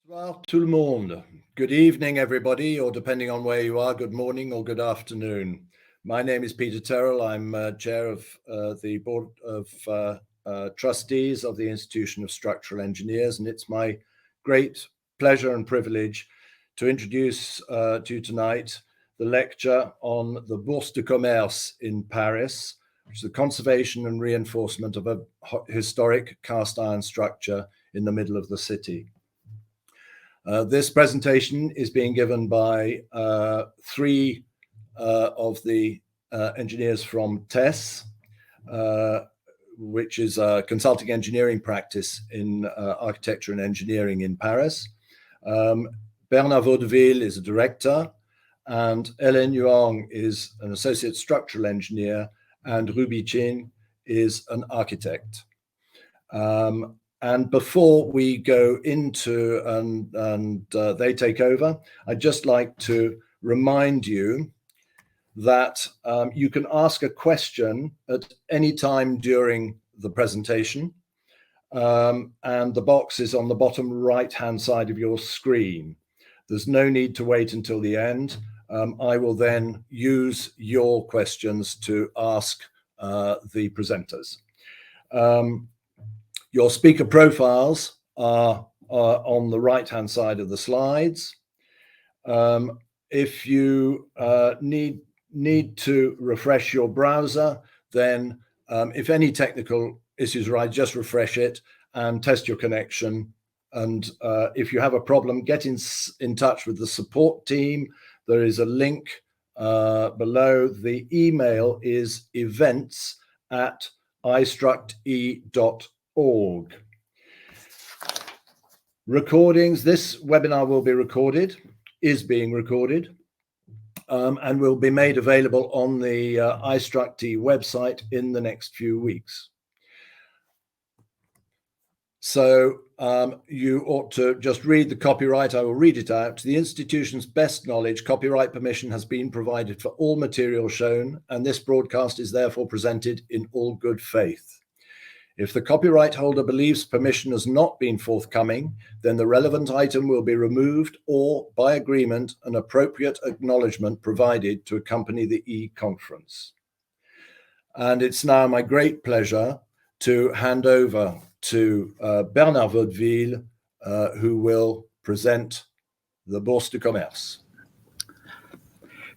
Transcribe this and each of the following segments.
Bonsoir tout le monde. Good evening, everybody, or depending on where you are, good morning or good afternoon. My name is Peter Terrell. I'm chair of the Board of Trustees of the Institution of Structural Engineers, and it's my great pleasure and privilege to introduce to you tonight the lecture on the Bourse de Commerce in Paris, which is the conservation and reinforcement of a historic cast iron structure in the middle of the city. This presentation is being given by three of the engineers from TES, which is a consulting engineering practice in architecture and engineering in Paris. Bernard Vaudeville is a director, and Hélène Yuang is an associate structural engineer, and Rubis is an architect. And before we go into and they take over, I'd just like to remind you that you can ask a question at any time during the presentation, and the box is on the bottom right-hand side of your screen. There's no need to wait until the end. I will then use your questions to ask the presenters. Your speaker profiles are on the right-hand side of the slides. If you need to refresh your browser, then if any technical issues arise, just refresh it and test your connection. And if you have a problem, get in touch with the support team. There is a link below. The email is events@istruct.org. Recordings. This webinar will be recorded, is being recorded, and will be made available on the istruct website in the next few weeks. So you ought to just read the copyright. I will read it out. To the institution's best knowledge, copyright permission has been provided for all material shown, and this broadcast is therefore presented in all good faith. If the copyright holder believes permission has not been forthcoming, then the relevant item will be removed or, by agreement, an appropriate acknowledgement provided to accompany the e-conference. And it's now my great pleasure to hand over to Bernard Vaudeville, who will present the Bourse de Commerce.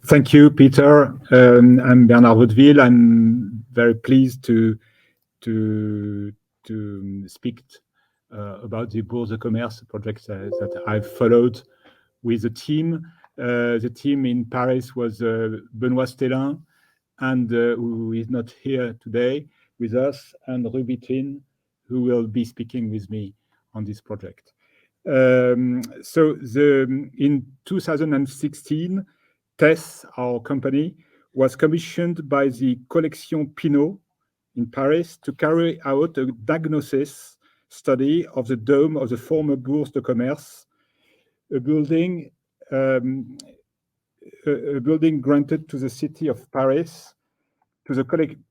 Thank you, Peter. I'm Bernard Vaudeville. I'm very pleased to speak about the Bourse de Commerce project that I've followed with the team. The team in Paris was Benoît Stellin, and who is not here today with us, and Rubis, who will be speaking with me on this project. In 2016, TES, our company, was commissioned by the Collection Pinault in Paris to carry out a diagnosis study of the dome of the former Bourse de Commerce, a building granted to the city of Paris,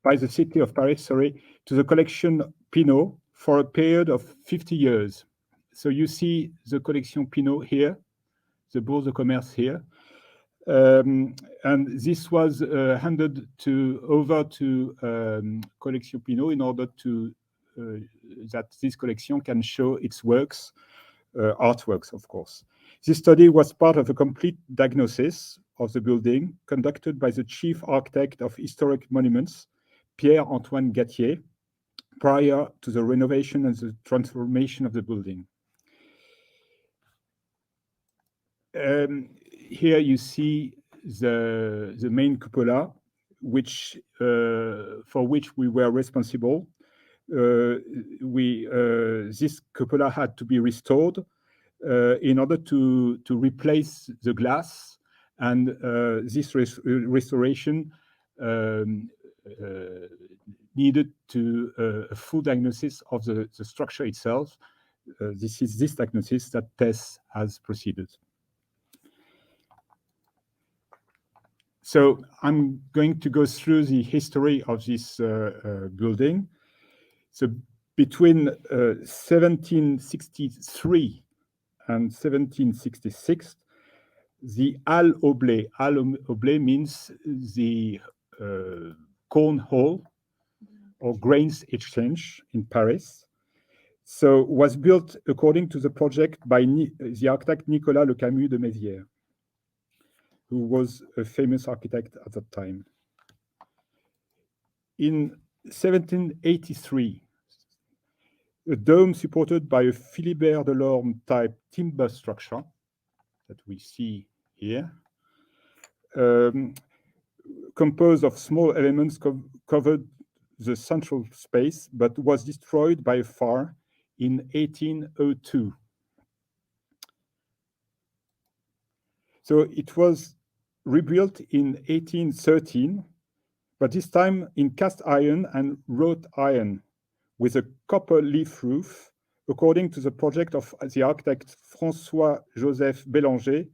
by the city of Paris, to the Collection Pinault for a period of 50 years. So you see the Collection Pinault here, the Bourse de Commerce here. And this was handed over to Collection Pinault in order to that this collection can show its works, artworks, of course. This study was part of a complete diagnosis of the building conducted by the chief architect of historic monuments, Pierre-Antoine Gattier, prior to the renovation and the transformation of the building. Here you see the main cupola, for which we were responsible. This cupola had to be restored in order to replace the glass, and this restoration needed a full diagnosis of the structure itself. This is this diagnosis that TES has proceeded. So I'm going to go through the history of this building. So between 1763 and 1766, the Halles au blé. Halles au blé means the corn hall or grains exchange in Paris. So was built according to the project by the architect Nicolas Le Camus de Mézières, who was a famous architect at that time. In 1783, a dome supported by a Philibert Delorme type timber structure that we see here, composed of small elements covered the central space, but was destroyed by a fire in 1802. So it was rebuilt in 1813, but this time in cast iron and wrought iron with a copper leaf roof, according to the project of the architect François-Joseph Bélanger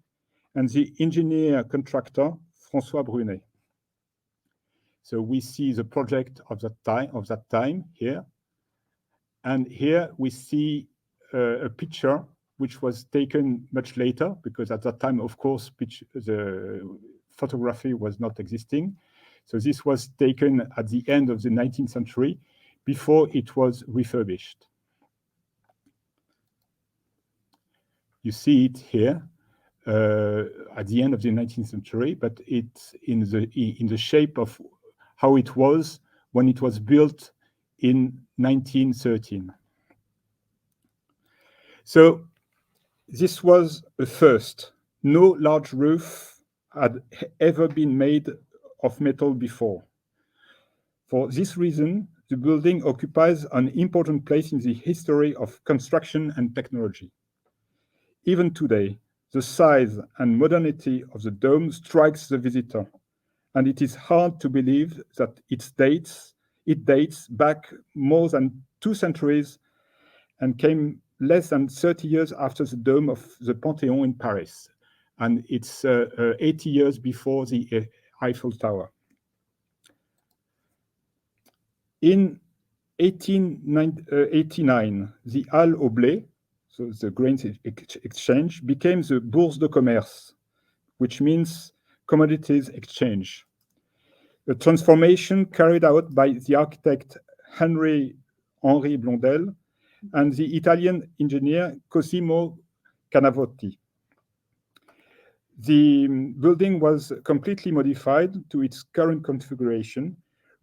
and the engineer contractor François Brunet. So we see the project of that time here. And here we see a picture which was taken much later, because at that time, of course, the photography was not existing. So this was taken at the end of the 19th century, before it was refurbished. You see it here at the end of the 19th century, but it's in the shape of how it was when it was built in 1913. So this was a first. No large roof had ever been made of metal before. For this reason, the building occupies an important place in the history of construction and technology. Even today, the size and modernity of the dome strikes the visitor, and it is hard to believe that it dates back more than 2 centuries and came less than 30 years after the dome of the Panthéon in Paris, and it's 80 years before the Eiffel Tower. In 1889, the Halles au blé, so the grains exchange, became the Bourse de Commerce, which means commodities exchange. A transformation carried out by the architect Henri Blondel and the Italian engineer Cosimo Canavotti. The building was completely modified to its current configuration,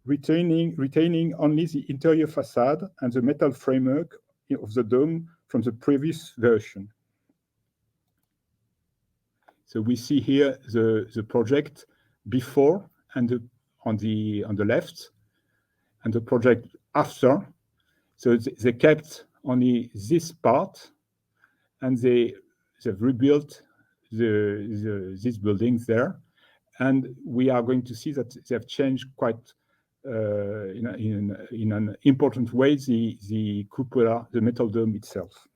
retaining only the interior facade and the metal framework of the dome from the previous version. So we see here the project before and on the left, and the project after. So they kept only this part, and they've rebuilt these buildings there. And we are going to see that they have changed quite in an important way the cupola, the metal dome itself.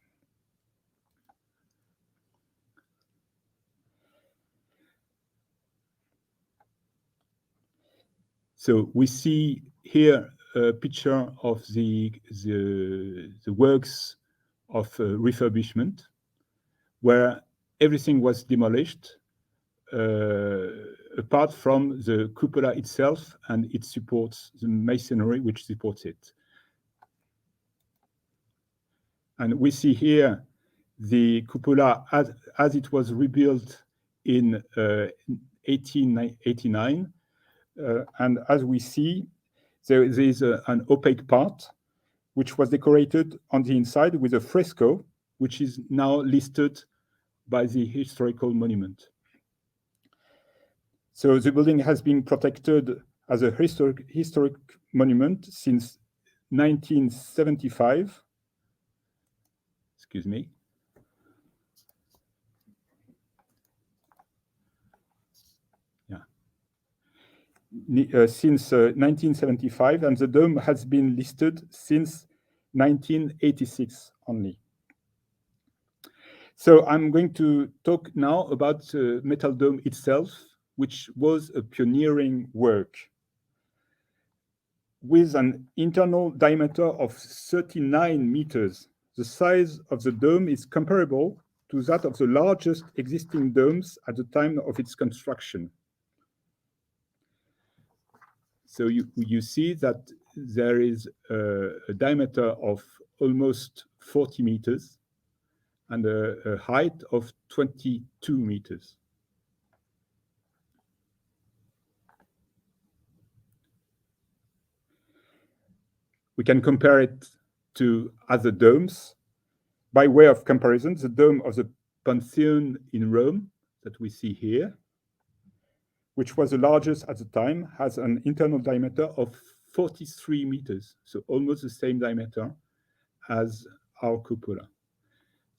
So we see here a picture of the works of refurbishment, where everything was demolished, apart from the cupola itself and it supports the masonry which supports it. And we see here the cupola as it was rebuilt in 1889. And as we see, there is an opaque part which was decorated on the inside with a fresco, which is now listed by the historical monument. So the building has been protected as a historic monument since 1975. Excuse me. Since 1975, and the dome has been listed since 1986 only. So I'm going to talk now about the metal dome itself, which was a pioneering work. With an internal diameter of 39 meters, the size of the dome is comparable to that of the largest existing domes at the time of its construction. So you see that there is a diameter of almost 40 meters and a height of 22 meters. We can compare it to other domes. By way of comparison, the dome of the Pantheon in Rome that we see here, which was the largest at the time, has an internal diameter of 43 meters, so almost the same diameter as our cupola.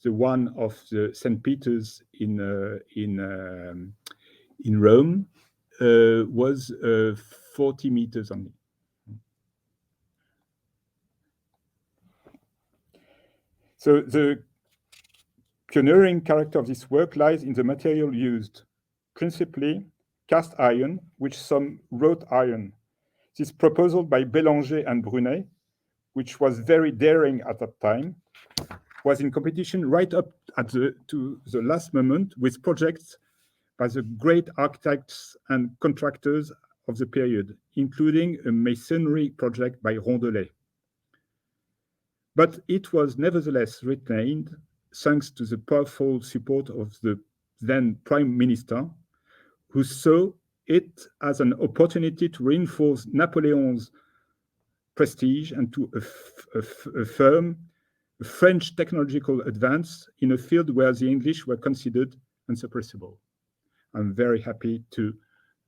The one of the St. Peter's in Rome was 40 meters only. So the pioneering character of this work lies in the material used, principally cast iron, which some wrought iron. This proposal by Bélanger and Brunet, which was very daring at that time, was in competition right up to the last moment with projects by the great architects and contractors of the period, including a masonry project by Rondelet. But it was nevertheless retained thanks to the powerful support of the then Prime Minister, who saw it as an opportunity to reinforce Napoleon's prestige and to affirm a French technological advance in a field where the English were considered unsuppressible. I'm very happy to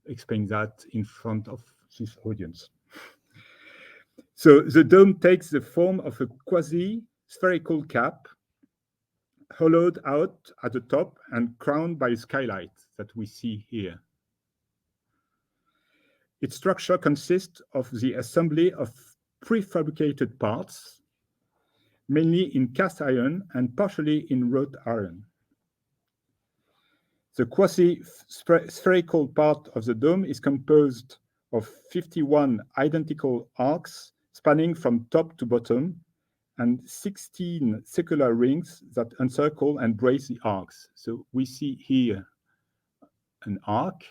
explain that in front of this audience. So the dome takes the form of a quasi-spherical cap, hollowed out at the top and crowned by a skylight that we see here. Its structure consists of the assembly of prefabricated parts, mainly in cast iron and partially in wrought iron. The quasi-spherical part of the dome is composed of 51 identical arcs spanning from top to bottom, and 16 circular rings that encircle and brace the arcs. So we see here an arc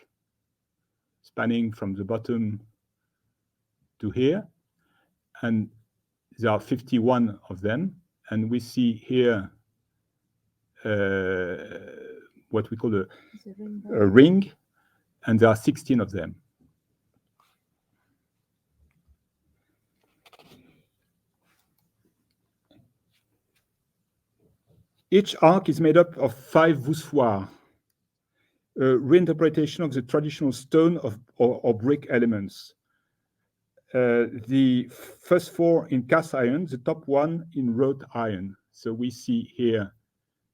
spanning from the bottom to here, and there are 51 of them. And we see here what we call a ring, and there are 16 of them. Each arc is made up of 5 voussoirs, a reinterpretation of the traditional stone or brick elements. The first 4 in cast iron, the top one in wrought iron. So we see here,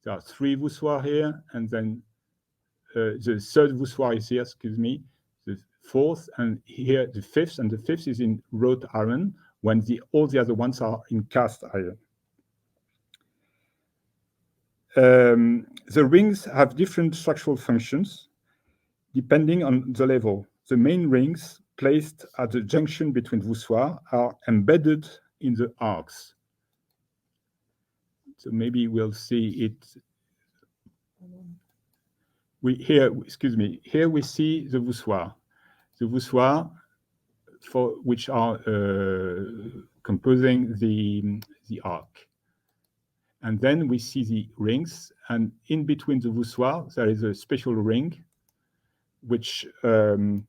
there are 3 voussoirs here, and then the third voussoir is here, excuse me, the 4th, and here the 5th, and the 5th is in wrought iron, when all the other ones are in cast iron. The rings have different structural functions depending on the level. The main rings placed at the junction between voussoirs are embedded in the arcs. So maybe we'll see it. Here we see the voussoirs. The voussoirs for which are composing the arc. And then we see the rings, and in between the voussoirs, there is a special ring, which in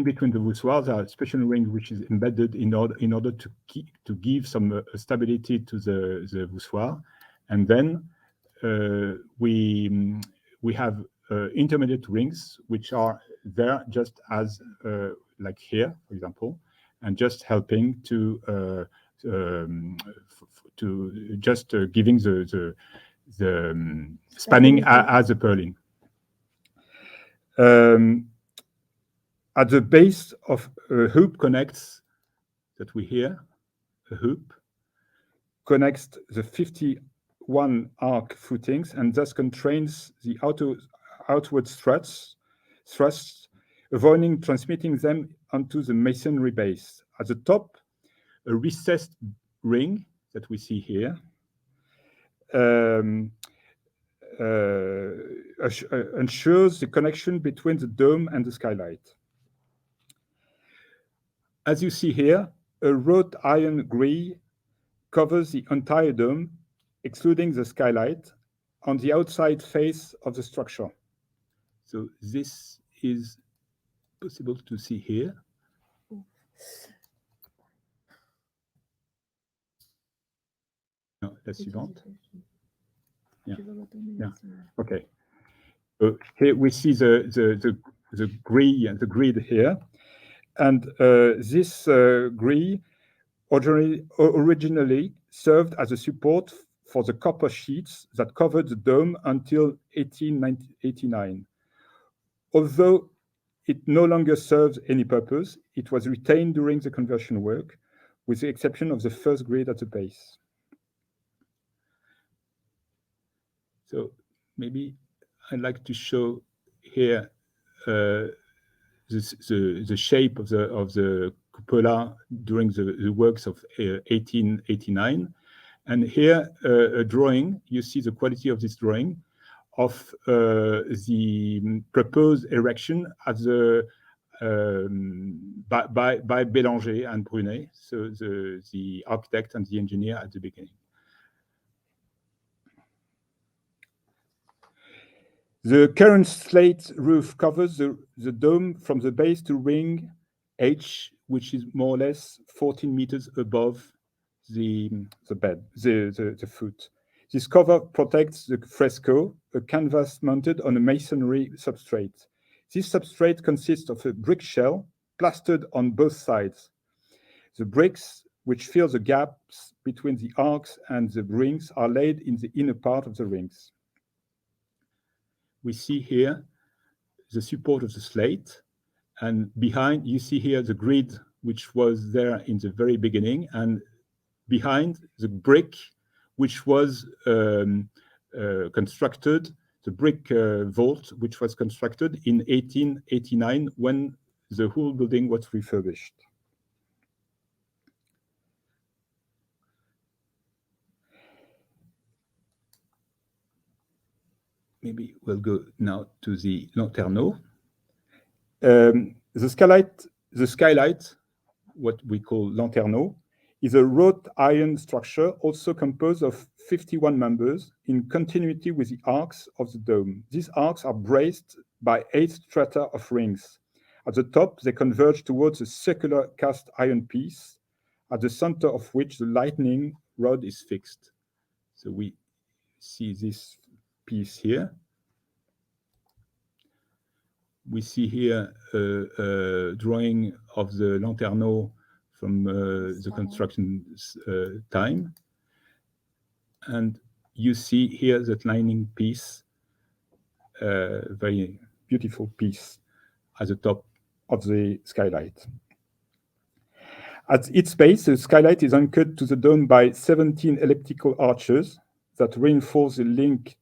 between the voussoirs, there are a special ring which is embedded in order to give some stability to the voussoir. And then we have intermediate rings which are there just as like here, for example, and just helping to just giving the spanning as a purlin. At the base of a hoop connects, that we hear, a hoop connects the 51 arc footings and thus constrains the outward thrusts, avoiding transmitting them onto the masonry base. At the top, a recessed ring that we see here ensures the connection between the dome and the skylight. As you see here, a wrought iron grille covers the entire dome, excluding the skylight, on the outside face of the structure. So this is possible to see here. No, la suivante. Yeah. Yeah. Okay. So here we see the grid here, and this grille originally served as a support for the copper sheets that covered the dome until 1889. Although it no longer serves any purpose, it was retained during the conversion work, with the exception of the first grid at the base. So maybe I'd like to show here the shape of the cupola during the works of 1889. And here, a drawing, you see the quality of this drawing of the proposed erection at the by Bélanger and Brunet, so the architect and the engineer at the beginning. The current slate roof covers the dome from the base to ring H, which is more or less 14 meters above the foot. This cover protects the fresco, a canvas mounted on a masonry substrate. This substrate consists of a brick shell plastered on both sides. The bricks, which fill the gaps between the arcs and the rings, are laid in the inner part of the rings. We see here the support of the slate, and behind you see here the grid which was there in the very beginning, and behind the brick which was constructed, the brick vault which was constructed in 1889 when the whole building was refurbished. Maybe we'll go now to the lanterneau. The skylight, what we call lanterneau, is a wrought iron structure also composed of 51 members in continuity with the arcs of the dome. These arcs are braced by 8 strata of rings. At the top, they converge towards a circular cast iron piece, at the center of which the lightning rod is fixed. So we see this piece here. We see here a drawing of the lanterneau from the construction time. And you see here that lining piece, very beautiful piece at the top of the skylight. At its base, the skylight is anchored to the dome by 17 elliptical arches that reinforce the link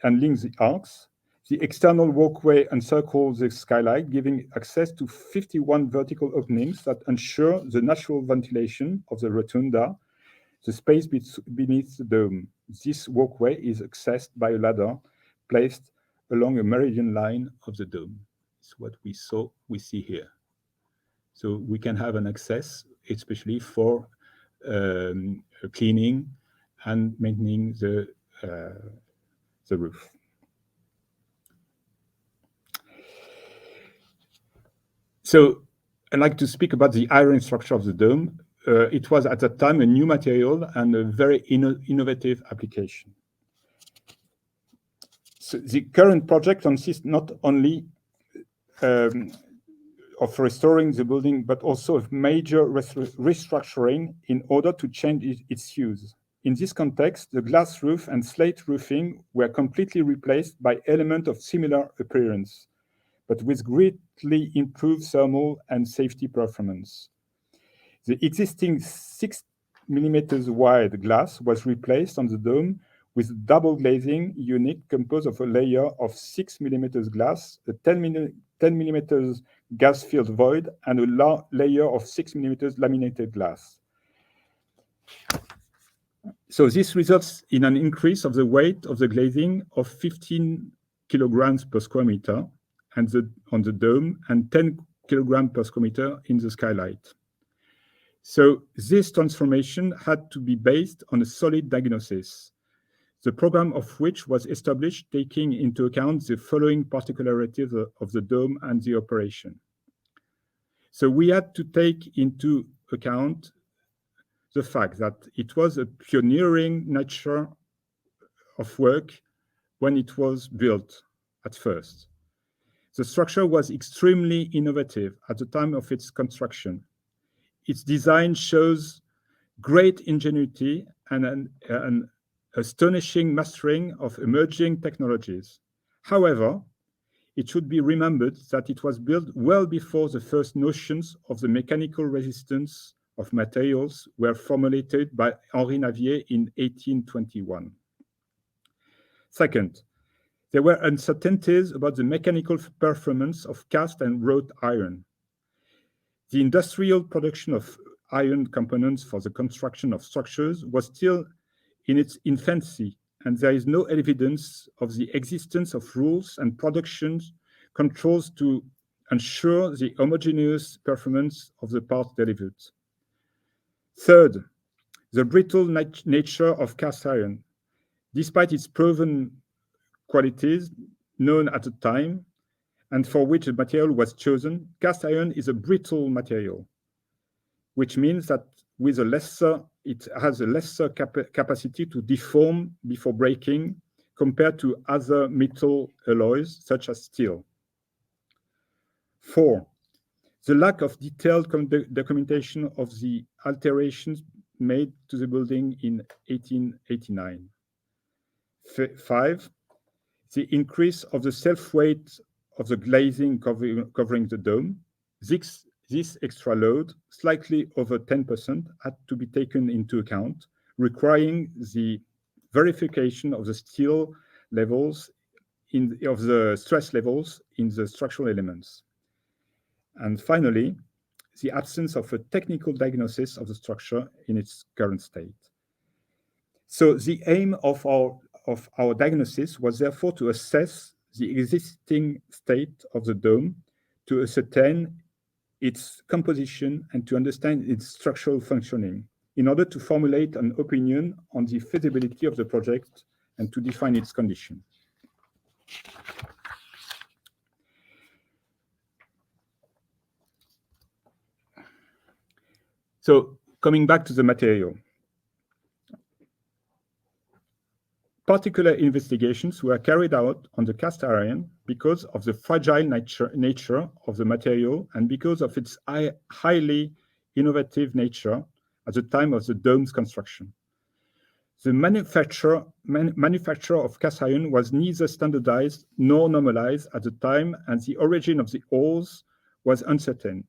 the arcs. The external walkway encircles the skylight, giving access to 51 vertical openings that ensure the natural ventilation of the rotunda, the space beneath the dome. This walkway is accessed by a ladder placed along a meridian line of the dome. It's what we see here. So we can have an access, especially for cleaning and maintaining the roof. So I'd like to speak about the iron structure of the dome. It was at that time a new material and a very innovative application. So the current project consists not only of restoring the building, but also of major restructuring in order to change its use. In this context, the glass roof and slate roofing were completely replaced by elements of similar appearance, but with greatly improved thermal and safety performance. The existing 6 mm wide glass was replaced on the dome with a double glazing unit composed of a layer of 6 mm glass, a 10 10 millimeters gas-filled void and a layer of 6 millimeters laminated glass. So this results in an increase of the weight of the glazing of 15 kilograms per square meter on the dome and 10 kilograms per square meter in the skylight. So this transformation had to be based on a solid diagnosis, the program of which was established taking into account the following particularities of the dome and the operation. So we had to take into account the fact that it was a pioneering nature of work when it was built at first. The structure was extremely innovative at the time of its construction. Its design shows great ingenuity and an astonishing mastering of emerging technologies. However, it should be remembered that it was built well before the first notions of the mechanical resistance of materials were formulated by Henri Navier in 1821. Second, there were uncertainties about the mechanical performance of cast and wrought iron. The industrial production of iron components for the construction of structures was still in its infancy, and there is no evidence of the existence of rules and production controls to ensure the homogeneous performance of the parts delivered. Third, the brittle nature of cast iron. Despite its proven qualities known at the time and for which the material was chosen, cast iron is a brittle material, which means that it has a lesser capacity to deform before breaking compared to other metal alloys such as steel. 4. The lack of detailed documentation of the alterations made to the building in 1889. 5. The increase of the self-weight of the glazing covering the dome. This extra load, slightly over 10%, had to be taken into account, requiring the verification of the steel levels of the stress levels in the structural elements. And finally, the absence of a technical diagnosis of the structure in its current state. So the aim of our diagnosis was therefore to assess the existing state of the dome, to ascertain its composition and to understand its structural functioning in order to formulate an opinion on the feasibility of the project and to define its condition. So coming back to the material. Particular investigations were carried out on the cast iron because of the fragile nature of the material and because of its highly innovative nature at the time of the dome's construction. The manufacture of cast iron was neither standardized nor normalized at the time, and the origin of the ores was uncertain.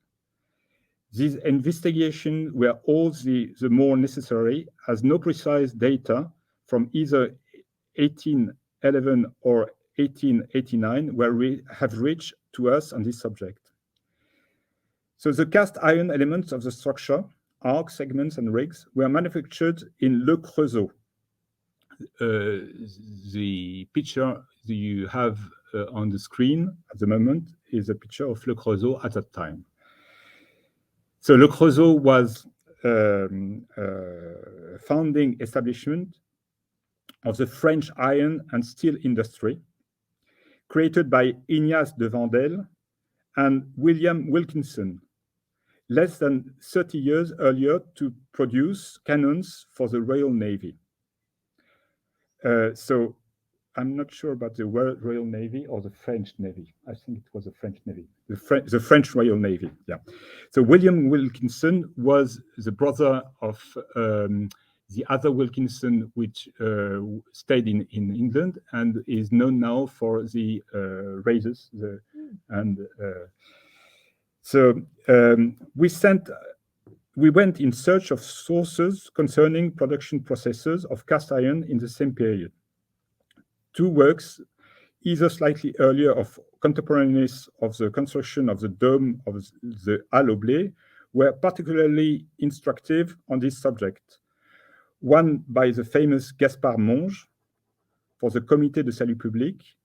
These investigations were all the more necessary as no precise data from either 1811 or 1889 have reached to us on this subject. So the cast iron elements of the structure, arcs, segments, and rigs were manufactured in Le Creusot. The picture you have on the screen at the moment is a picture of Le Creusot at that time. So Le Creusot was a founding establishment of the French iron and steel industry, created by Ignace de Vandel and William Wilkinson, less than 30 years earlier, to produce cannons for the Royal Navy. So I'm not sure about the Royal Navy or the French Navy. I think it was the French Navy, the French Royal Navy, yeah. So William Wilkinson was the brother of the other Wilkinson, which stayed in England and is known now for the razors. We went in search of sources concerning production processes of cast iron in the same period. Two works either slightly earlier of contemporaneous of the construction of the dome of the Halles au Blé, were particularly instructive on this subject. One by the famous Gaspard Monge for the Comité de Salut Public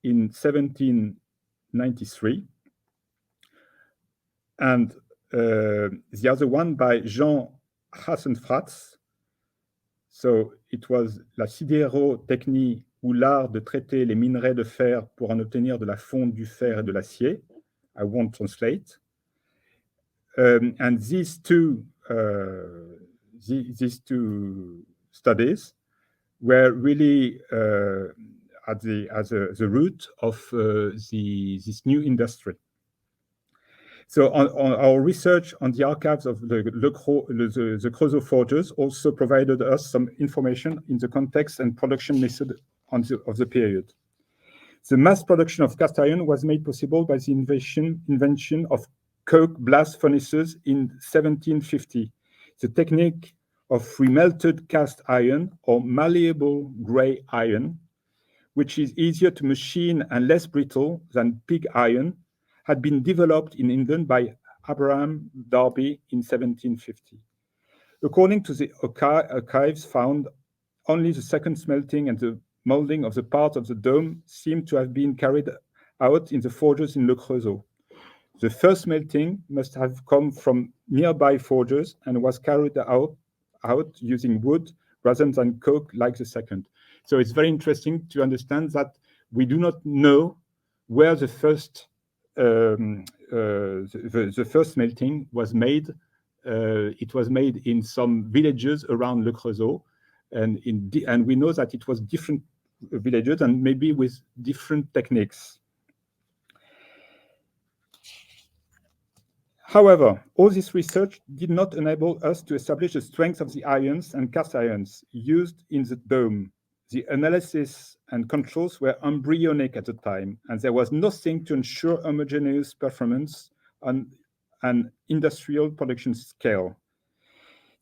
in 1793, and the other one by Jean Hassenfratz. So it was La sidérotechnie ou l'art de traiter les minerais de fer pour en obtenir de la fonte du fer et de l'acier. I won't translate. And these two studies were really at the root of this new industry. So on our research on the archives of the Creusot forges also provided us some information in the context and production method of the period. The mass production of cast iron was made possible by the invention of coke blast furnaces in 1750. The technique of remelted cast iron or malleable gray iron, which is easier to machine and less brittle than pig iron, had been developed in England by Abraham Darby in 1750. According to the archives found, only the second smelting and the molding of the part of the dome seem to have been carried out in the forges in Le Creusot. The first smelting must have come from nearby forges and was carried out using wood rather than coke like the second. So it's very interesting to understand that we do not know where the first smelting was made. It was made in some villages around Le Creusot, and we know that it was different villages and maybe with different techniques. However, all this research did not enable us to establish the strength of the irons and cast irons used in the dome. The analysis and controls were embryonic at the time, and there was nothing to ensure homogeneous performance on an industrial production scale.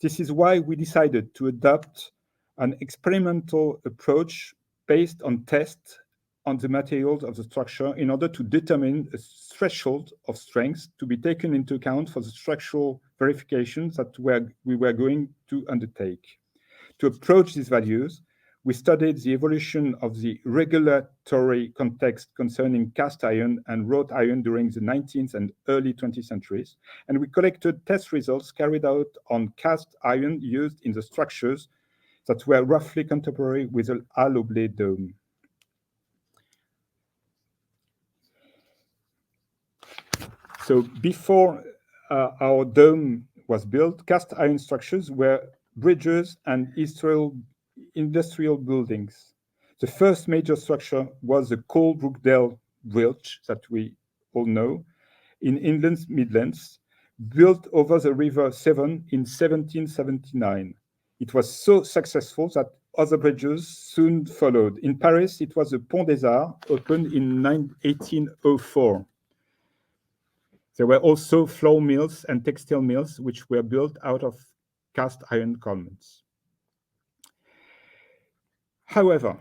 This is why we decided to adopt an experimental approach based on tests on the materials of the structure in order to determine a threshold of strength to be taken into account for the structural verifications that we were going to undertake. To approach these values, we studied the evolution of the regulatory context concerning cast iron and wrought iron during the 19th and early 20th centuries, and we collected test results carried out on cast iron used in the structures that were roughly contemporary with the Halles au Blé dome. So before our dome was built, cast iron structures were bridges and industrial buildings. The first major structure was the Coalbrookdale Bridge that we all know in England's Midlands, built over the River Severn in 1779. It was so successful that other bridges soon followed. In Paris, it was the Pont des Arts, opened in 1804. There were also flour mills and textile mills, which were built out of cast iron columns. However,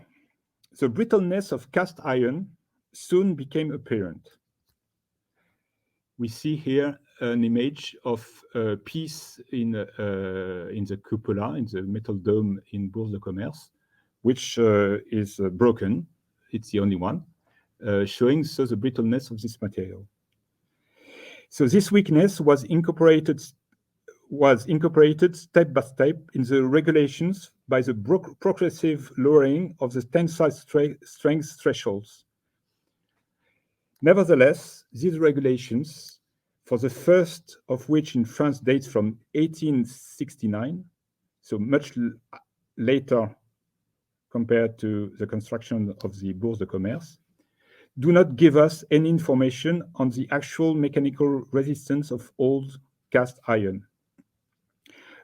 the brittleness of cast iron soon became apparent. We see here an image of a piece in the cupola, in the metal dome in Bourse de Commerce, which is broken. It's the only one, showing so the brittleness of this material. So this weakness was incorporated step by step in the regulations by the progressive lowering of the tensile strength thresholds. Nevertheless, these regulations, for the first of which in France dates from 1869, so much later compared to the construction of the Bourse de Commerce, do not give us any information on the actual mechanical resistance of old cast iron.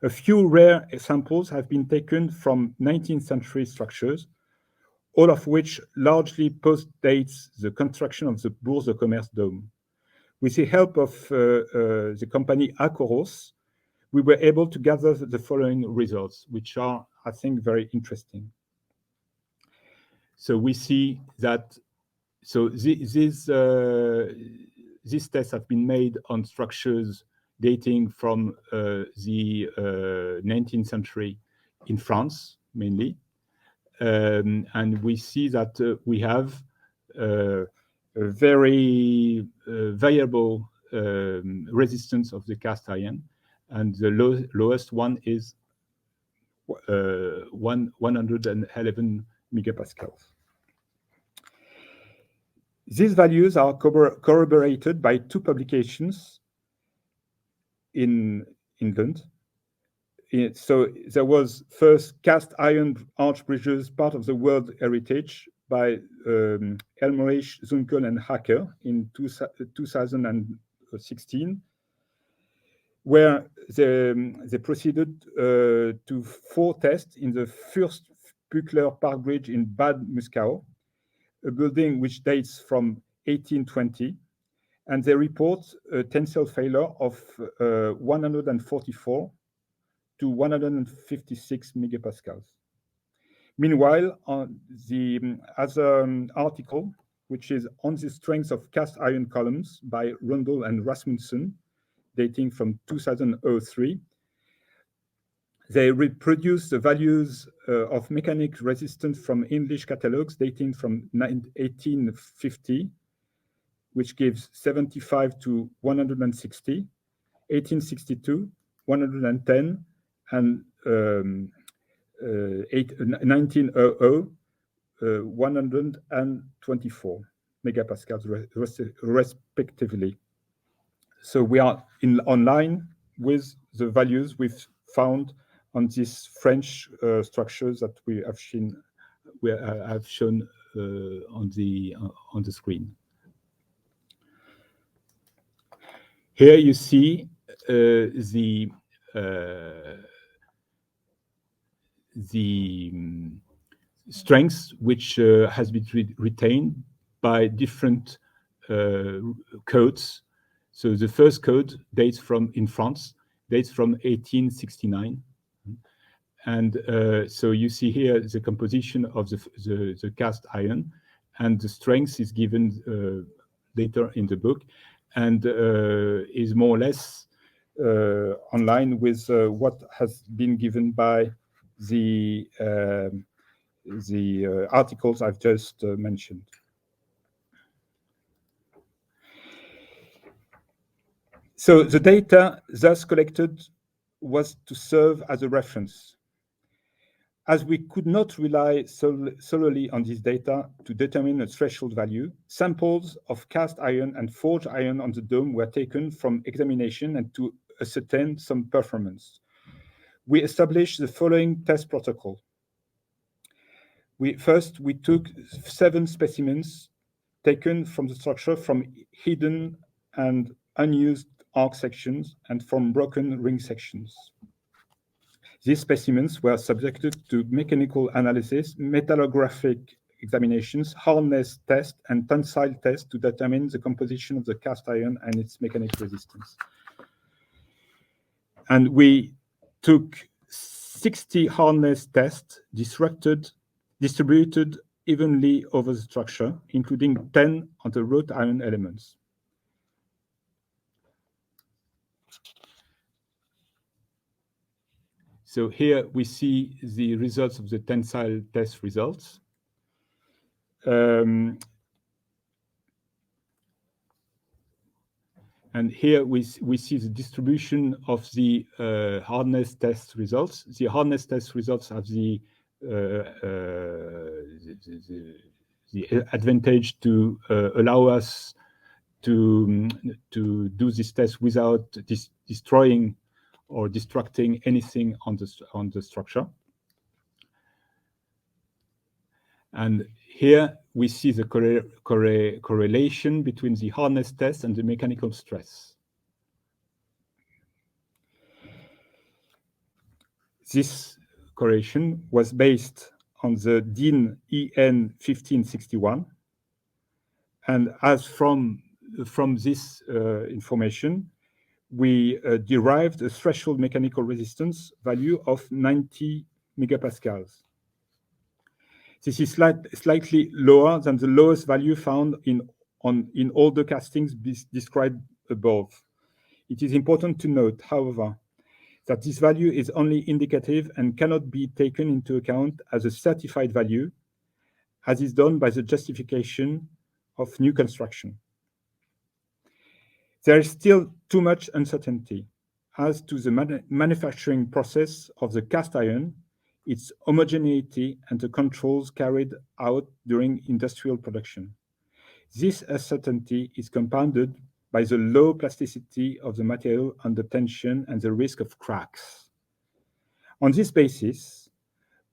A few rare samples have been taken from 19th century structures, all of which largely post-dates the construction of the Bourse de Commerce dome. With the help of the company Acoros, we were able to gather the following results, which are, I think, very interesting. So we see that So these tests have been made on structures dating from the 19th century in France, mainly. And we see that we have a very variable resistance of the cast iron, and the lowest one is 111 megapascals. These values are corroborated by two publications in England. So there was first cast iron arch bridges, part of the World Heritage by Elmerich, Zunkel, and Hacker in 2016, where they proceeded to 4 tests in the first Buckler Park Bridge in Bad Muskau, a building which dates from 1820, and they report a tensile failure of 144 to 156 megapascals. Meanwhile, on the other article, which is on the strength of cast iron columns by Rundle and Rasmussen, dating from 2003, they reproduce the values of mechanic resistance from English catalogs dating from 1850, which gives 75 to 160, 1862, 110, and 1900, 124 megapascals respectively. So we are online with the values we've found on these French structures that we have shown on the screen. Here you see the strength which has been retained by different codes. So the first code dates from 1869. And so you see here the composition of the cast iron, and the strength is given later in the book, and is more or less online with what has been given by the articles I've just mentioned. So the data thus collected was to serve as a reference. As we could not rely solely on this data to determine a threshold value, samples of cast iron and forged iron on the dome were taken from examination and to ascertain some performance. We established the following test protocol. We took 7 specimens taken from the structure from hidden and unused arc sections and from broken ring sections. These specimens were subjected to mechanical analysis, metallographic examinations, hardness test, and tensile test to determine the composition of the cast iron and its mechanical resistance. And we took 60 hardness tests distributed evenly over the structure, including 10 on the wrought iron elements. So here we see the results of the tensile test results. And here we see the distribution of the hardness test results. The hardness test results have the advantage to allow us to do this test without destroying or destructing anything on the structure. And here we see the correlation between the hardness test and the mechanical stress. This correlation was based on the DIN EN 1561, and as from this information, we derived a threshold mechanical resistance value of 90 megapascals. This is slightly lower than the lowest value found in all the castings described above. It is important to note, however, that this value is only indicative and cannot be taken into account as a certified value, as is done by the justification of new construction. There is still too much uncertainty as to the manufacturing process of the cast iron, its homogeneity, and the controls carried out during industrial production. This uncertainty is compounded by the low plasticity of the material under tension and the risk of cracks. On this basis,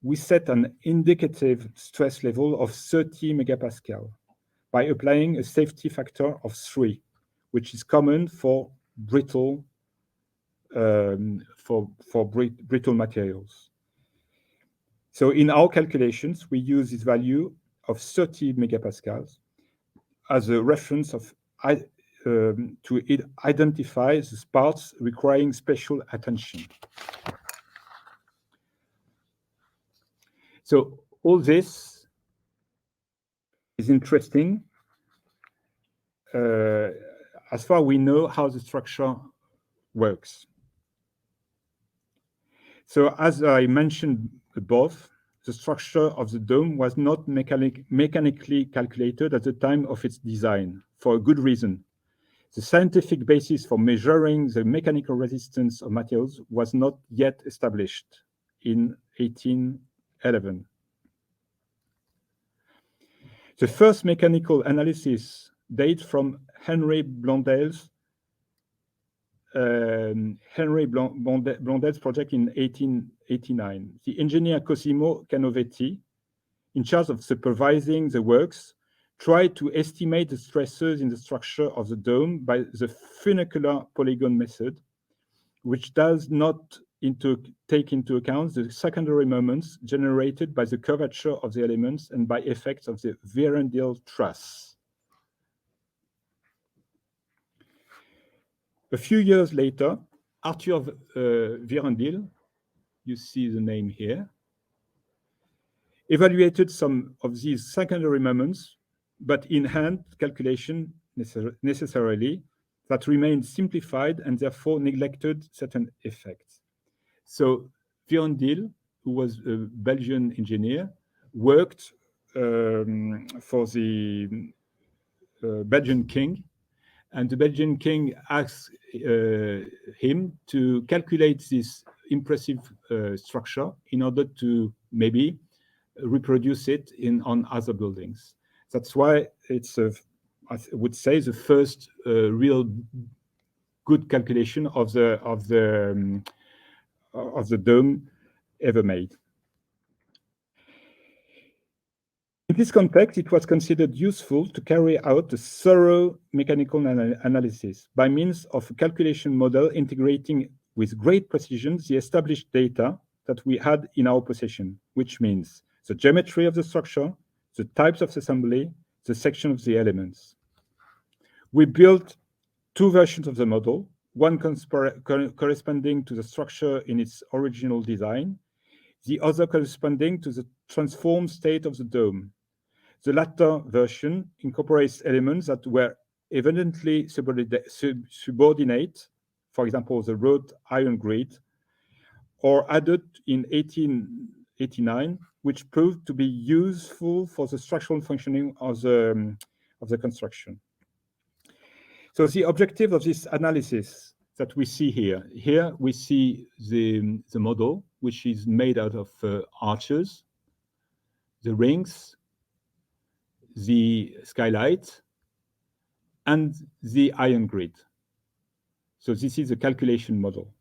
we set an indicative stress level of 30 megapascal by applying a safety factor of 3, which is common for brittle brittle materials. So in our calculations, we use this value of 30 megapascals as a reference to identify the parts requiring special attention. So all this is interesting as far as we know how the structure works. So as I mentioned above, the structure of the dome was not mechanically calculated at the time of its design for a good reason. The scientific basis for measuring the mechanical resistance of materials was not yet established in 1811. The first mechanical analysis dates from Henry Blondel's project in 1889. The engineer Cosimo Canovetti, in charge of supervising the works, tried to estimate the stresses in the structure of the dome by the funicular polygon method, which does not take into account the secondary moments generated by the curvature of the elements and by effects of the Vierendeel truss. A few years later, Arthur Vierendeel, you see the name here, evaluated some of these secondary moments, but in hand calculation necessarily that remained simplified and therefore neglected certain effects. So Vierendeel, who was a Belgian engineer, worked for the Belgian king, and the Belgian king asked him to calculate this impressive structure in order to maybe reproduce it on other buildings. That's why it's, I would say, the first real good calculation of the dome ever made. In this context, it was considered useful to carry out a thorough mechanical analysis by means of a calculation model integrating with great precision the established data that we had in our possession, which means the geometry of the structure, the types of assembly, the section of the elements. We built two versions of the model, one corresponding to the structure in its original design, the other corresponding to the transformed state of the dome. The latter version incorporates elements that were evidently subordinate, for example, the wrought iron grid, or added in 1889, which proved to be useful for the structural functioning of the construction. So the objective of this analysis that we see here we see the model, which is made out of arches, the rings, the skylight, and the iron grid. So this is a calculation model.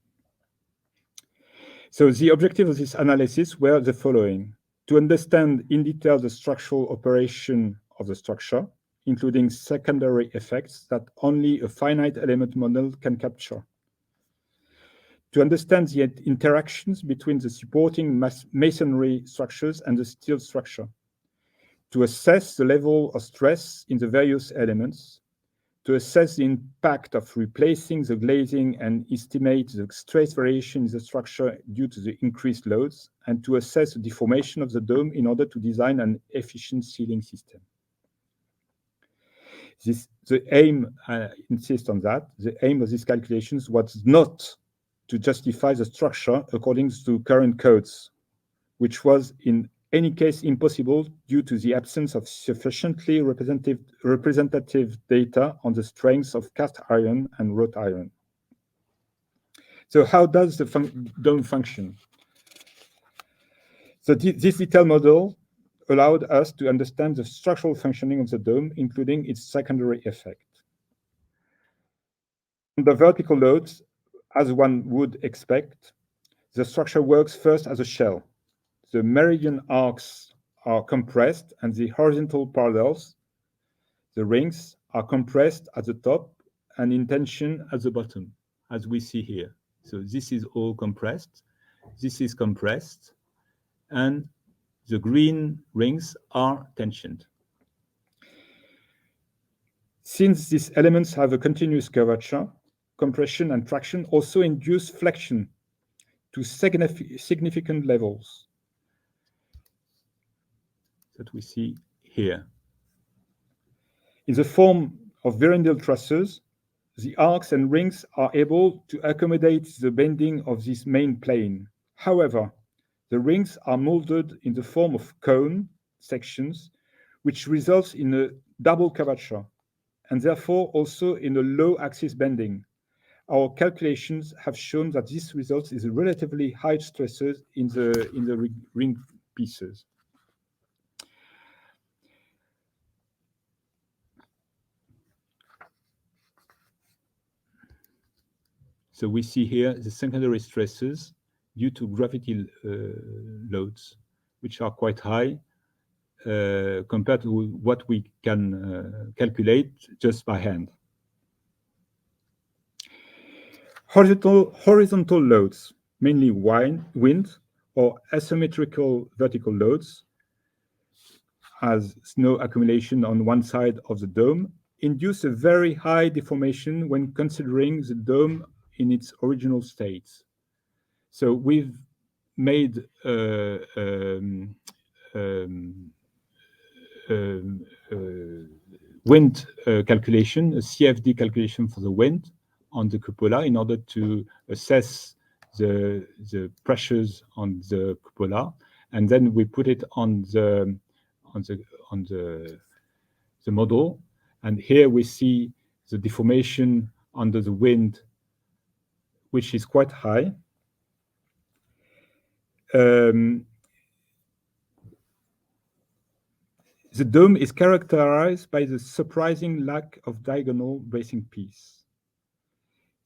So the objective of this analysis were the following: to understand in detail the structural operation of the structure, including secondary effects that only a finite element model can capture. To understand the interactions between the supporting masonry structures and the steel structure. To assess the level of stress in the various elements. to assess the impact of replacing the glazing and estimate the stress variation in the structure due to the increased loads, and to assess the deformation of the dome in order to design an efficient sealing system. The aim, I insist on that, the aim of these calculations was not to justify the structure according to current codes, which was in any case impossible due to the absence of sufficiently representative data on the strengths of cast iron and wrought iron. So how does the dome function? So this detailed model allowed us to understand the structural functioning of the dome, including its secondary effect. On the vertical loads, as one would expect, the structure works first as a shell. The meridian arcs are compressed and the horizontal parallels, the rings, are compressed at the top and in tension at the bottom, as we see here. So this is all compressed, this is compressed, and the green rings are tensioned. Since these elements have a continuous curvature, compression and traction also induce flexion to significant levels that we see here. In the form of Vierendeel trusses, the arcs and rings are able to accommodate the bending of this main plane. However, the rings are molded in the form of cone sections, which results in a double curvature, and therefore also in a low axis bending. Our calculations have shown that this results in relatively high stresses in the ring pieces. So we see here the secondary stresses due to gravity loads, which are quite high compared to what we can calculate just by hand. Horizontal loads, mainly wind or asymmetrical vertical loads, as snow accumulation on one side of the dome, induce a very high deformation when considering the dome in its original state. So we've made wind calculation, a CFD calculation for the wind on the cupola in order to assess the pressures on the cupola, and then we put it on the model, and here we see the deformation under the wind, which is quite high. The dome is characterized by the surprising lack of diagonal bracing piece.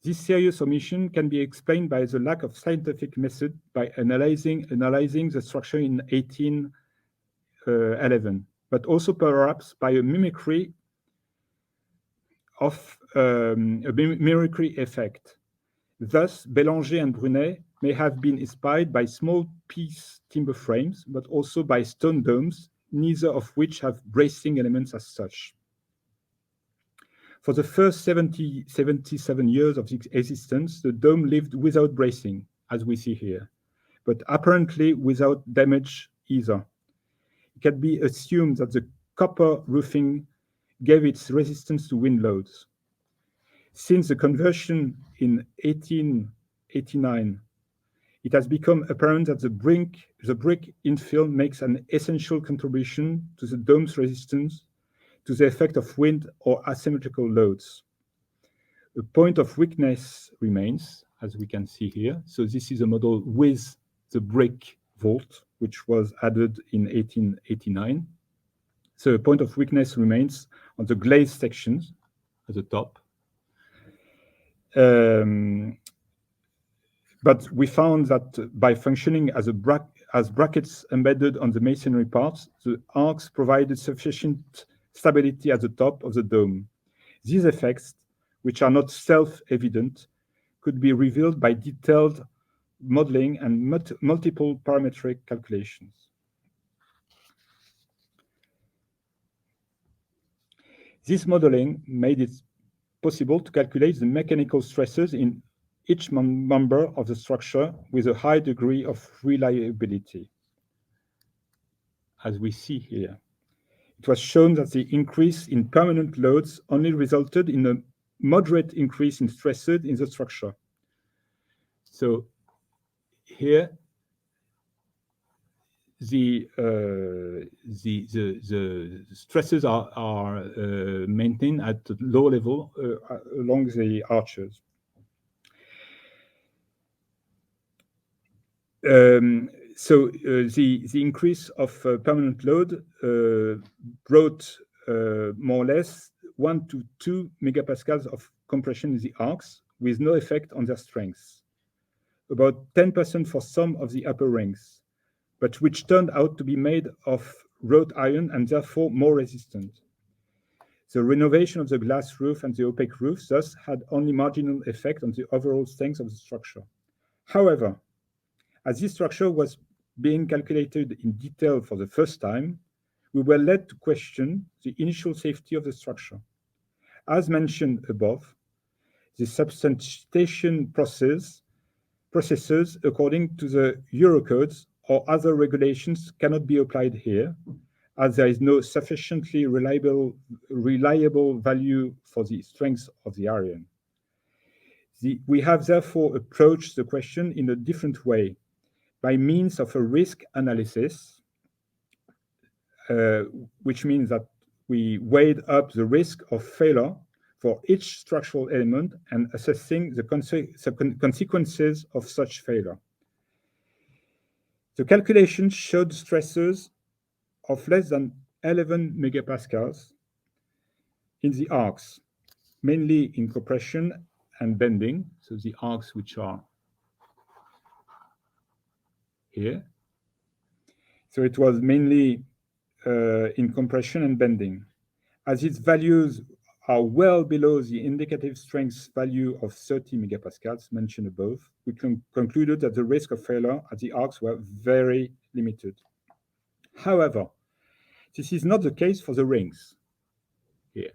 This serious omission can be explained by the lack of scientific method by analyzing the structure in 1811, but also perhaps by a mimicry effect. Thus, Bélanger and Brunet may have been inspired by small piece timber frames, but also by stone domes, neither of which have bracing elements as such. For the first 77 years of its existence, the dome lived without bracing, as we see here, but apparently without damage either. It can be assumed that the copper roofing gave its resistance to wind loads. Since the conversion in 1889, it has become apparent that the brick infill makes an essential contribution to the dome's resistance to the effect of wind or asymmetrical loads. A point of weakness remains, as we can see here. So this is a model with the brick vault, which was added in 1889. So a point of weakness remains on the glazed sections at the top. But we found that by functioning as brackets embedded on the masonry parts, the arcs provided sufficient stability at the top of the dome. These effects, which are not self-evident, could be revealed by detailed modeling and multiple parametric calculations. This modeling made it possible to calculate the mechanical stresses in each member of the structure with a high degree of reliability, as we see here. It was shown that the increase in permanent loads only resulted in a moderate increase in stresses in the structure. So here, the stresses are maintained at a low level along the arches. So the increase of permanent load brought more or less 1 to 2 megapascals of compression in the arcs with no effect on their strength. About 10% for some of the upper rings, but which turned out to be made of wrought iron and therefore more resistant. The renovation of the glass roof and the opaque roof thus had only marginal effect on the overall strength of the structure. However, as this structure was being calculated in detail for the first time, we were led to question the initial safety of the structure. As mentioned above, the substantiation processes according to the Eurocodes or other regulations cannot be applied here, as there is no sufficiently reliable value for the strength of the iron. We have therefore approached the question in a different way, by means of a risk analysis, which means that we weighed up the risk of failure for each structural element and assessing the consequences of such failure. The calculation showed stresses of less than 11 megapascals in the arcs, mainly in compression and bending, so the arcs which are here. So it was mainly in compression and bending. As its values are well below the indicative strength value of 30 megapascals mentioned above, we concluded that the risk of failure at the arcs were very limited. However, this is not the case for the rings here,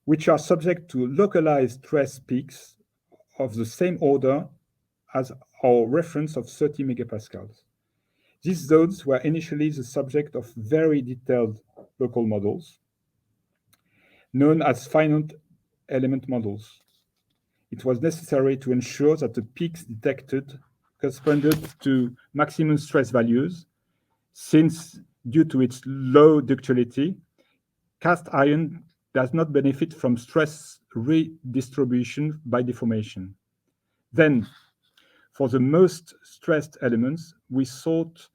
which are subject to localized stress peaks of the same order as our reference of 30 megapascals. These zones were initially the subject of very detailed local models, known as finite element models. It was necessary to ensure that the peaks detected corresponded to maximum stress values, since due to its low ductility, cast iron does not benefit from stress redistribution by deformation. Then, for the most stressed elements, we sought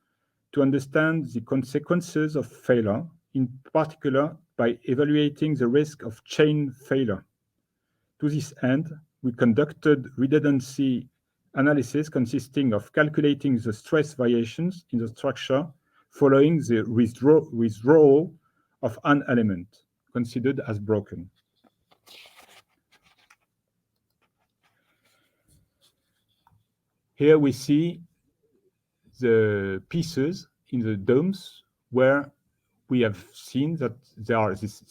to understand the consequences of failure, in particular by evaluating the risk of chain failure. To this end, we conducted redundancy analysis consisting of calculating the stress variations in the structure following the withdrawal of an element considered as broken. Here we see the pieces in the domes where we have seen that there is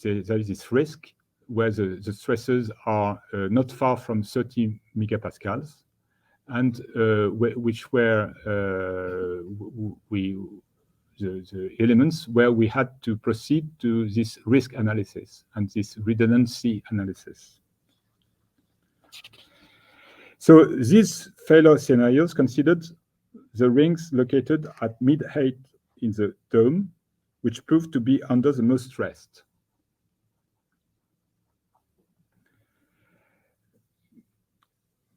this risk where the stresses are not far from 30 megapascals, and which were the elements where we had to proceed to this risk analysis and this redundancy analysis. So these failure scenarios considered the rings located at mid-height in the dome, which proved to be under the most stressed.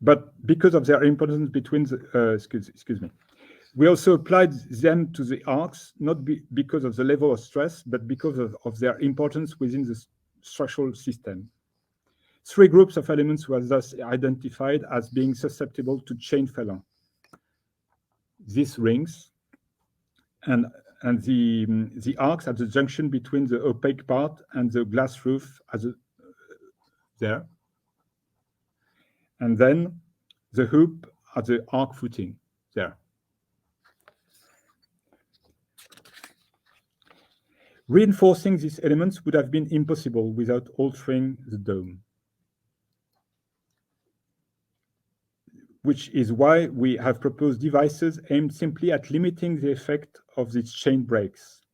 But because of their importance between the, excuse me, we also applied them to the arcs, not because of the level of stress, but because of their importance within the structural system. 3 groups of elements were thus identified as being susceptible to chain failure. These rings and the arcs at the junction between the opaque part and the glass roof there, and then the hoop at the arc footing there. Reinforcing these elements would have been impossible without altering the dome, which is why we have proposed devices aimed simply at limiting the effect of these chain breaks.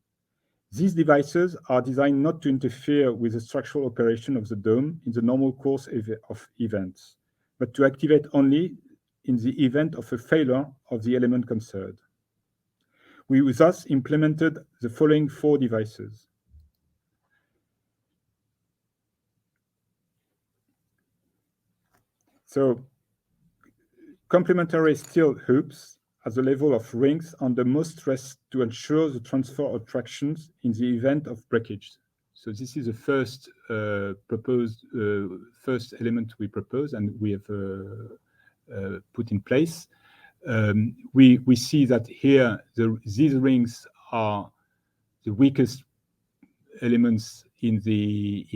These devices are designed not to interfere with the structural operation of the dome in the normal course of events, but to activate only in the event of a failure of the element concerned. We thus implemented the following 4 devices. So, complementary steel hoops at the level of rings under most stress to ensure the transfer of tractions in the event of breakage. So this is the first first element we propose and we have put in place. We see that here these rings are the weakest elements in the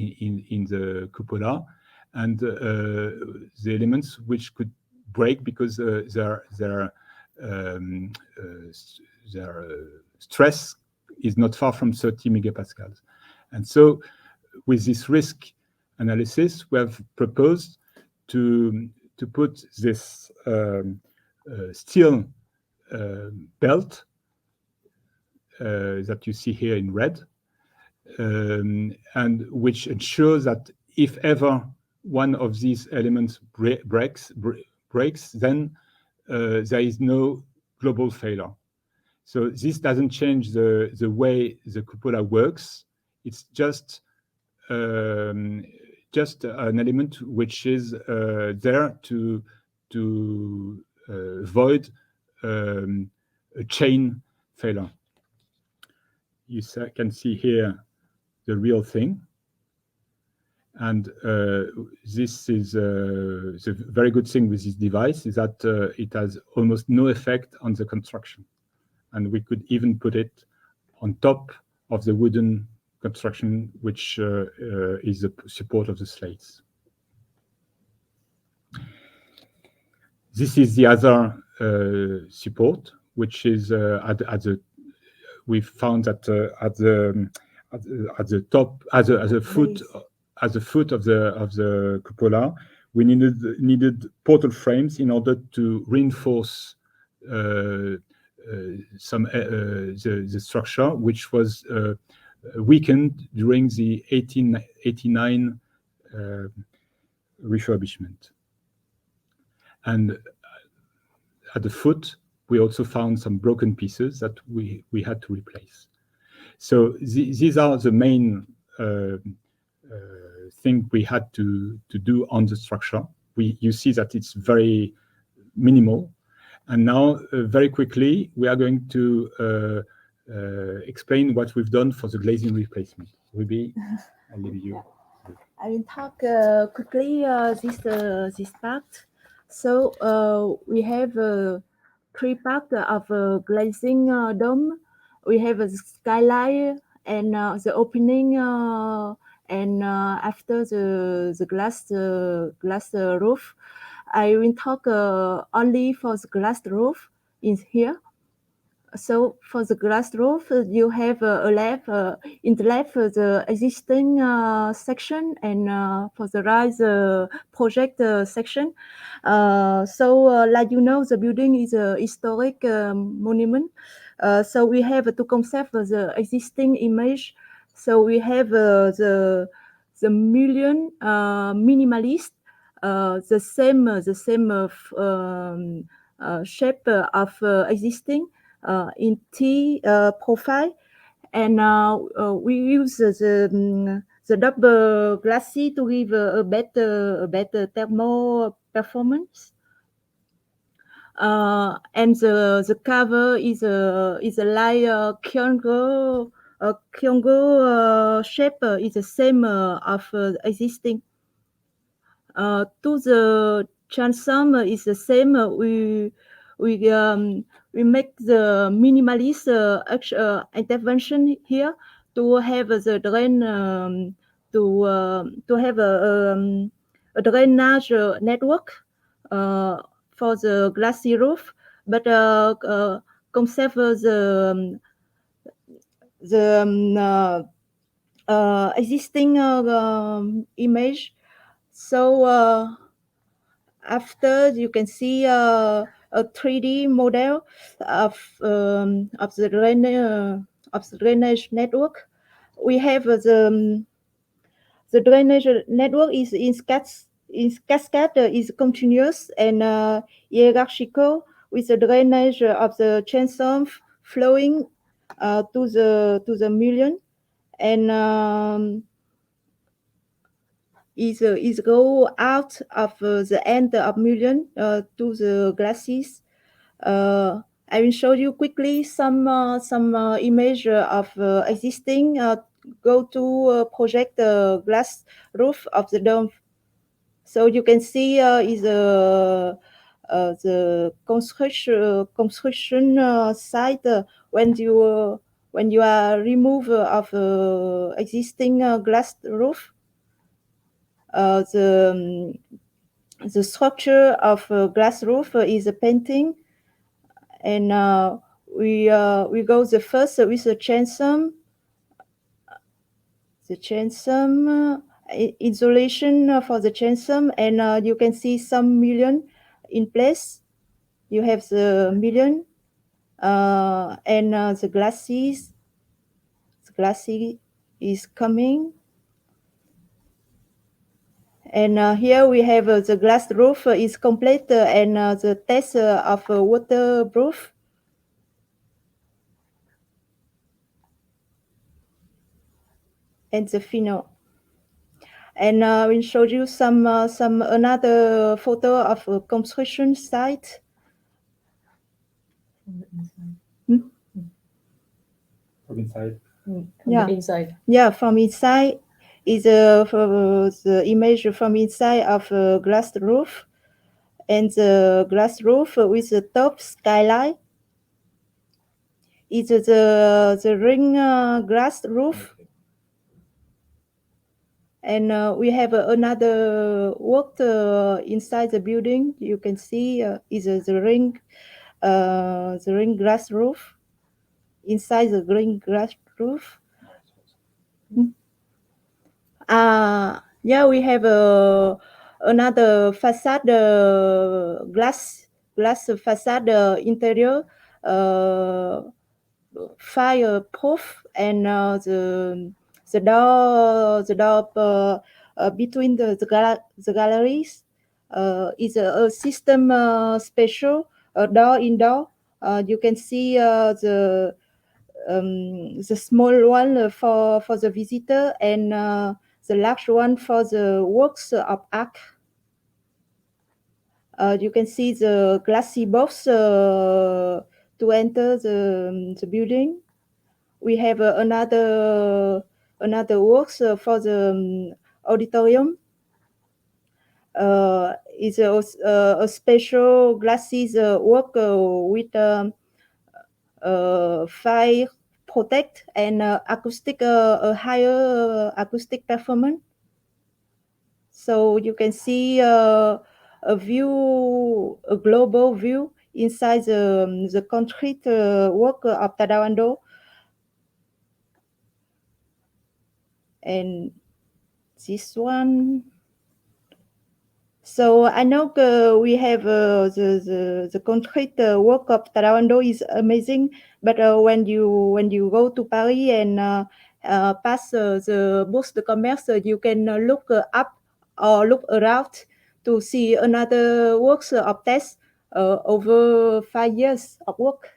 cupola, and the elements which could break because their stress is not far from 30 megapascals. And so with this risk analysis, we have proposed to put this steel belt that you see here in red, and which ensures that if ever one of these elements breaks, then there is no global failure. So this doesn't change the way the cupola works. It's just an element which is there to avoid a chain failure. You can see here the real thing. And this is the very good thing with this device is that it has almost no effect on the construction. And we could even put it on top of the wooden construction, which is the support of the slates. This is the other support, which is we found that at the top, as a foot. At the foot of the cupola, we needed portal frames in order to reinforce the structure, which was weakened during the 1889 refurbishment. And at the foot, we also found some broken pieces that we had to replace. So these are the main thing we had to do on the structure. You see that it's very minimal. And now, very quickly, we are going to explain what we've done for the glazing replacement. Ruby, I'll leave you. I will talk quickly this part. So we have 3 parts of glazing dome. We have a skylight and the opening. And after the glass roof, I will talk only for the glass roof in here. So for the glass roof, you have in the left the existing section, and for the right the project section. So like you know, the building is a historic monument. So we have to conserve the existing image. So we have the minimalist, the same shape of existing in T profile, and we use the double glassy to give a better thermal performance. And the cover is a light Kyongo shape is the same of existing. To the transom is the same. We make the minimalist intervention here to have the drain to have a drainage network for the glassy roof, but conserve the existing image. So after you can see a 3D model of the drainage network. We have the drainage network is in cascade is continuous and hierarchical, with the drainage of the chain flowing to the million, and is go out of the end of million to the glasses. I will show you quickly some image of existing go to project glass roof of the dome. So you can see is the construction site when you are remove of existing glass roof. The structure of glass roof is a painting, and we go the first with the transom. The transom isolation for the transom, and you can see some million in place. You have the million and the glasses. The glasses is coming. And here we have the glass roof is complete and the test of waterproof. And the final. And we'll show you some another photo of a construction site. From inside. From Yeah. the inside. Yeah, from inside is the image from inside of a glass roof, and the glass roof with the top skylight is the ring glass roof. And we have another work inside the building. You can see is the ring glass roof inside the ring glass roof. Yeah, we have another facade glass facade interior fireproof, and the door between the galleries is a system special door indoor. You can see the small one for the visitor, and the large one for the works of art. You can see the glassy box to enter the building. We have another works for the auditorium. Is a special glasses work with fire protect and acoustic a higher acoustic performance. So you can see a global view inside the concrete work of Tadawando. And this one. So I know we have the concrete work of Tadawando is amazing, but when you go to Paris and pass the Bourse de Commerce, you can look up or look around to see another works of test over 5 years of work.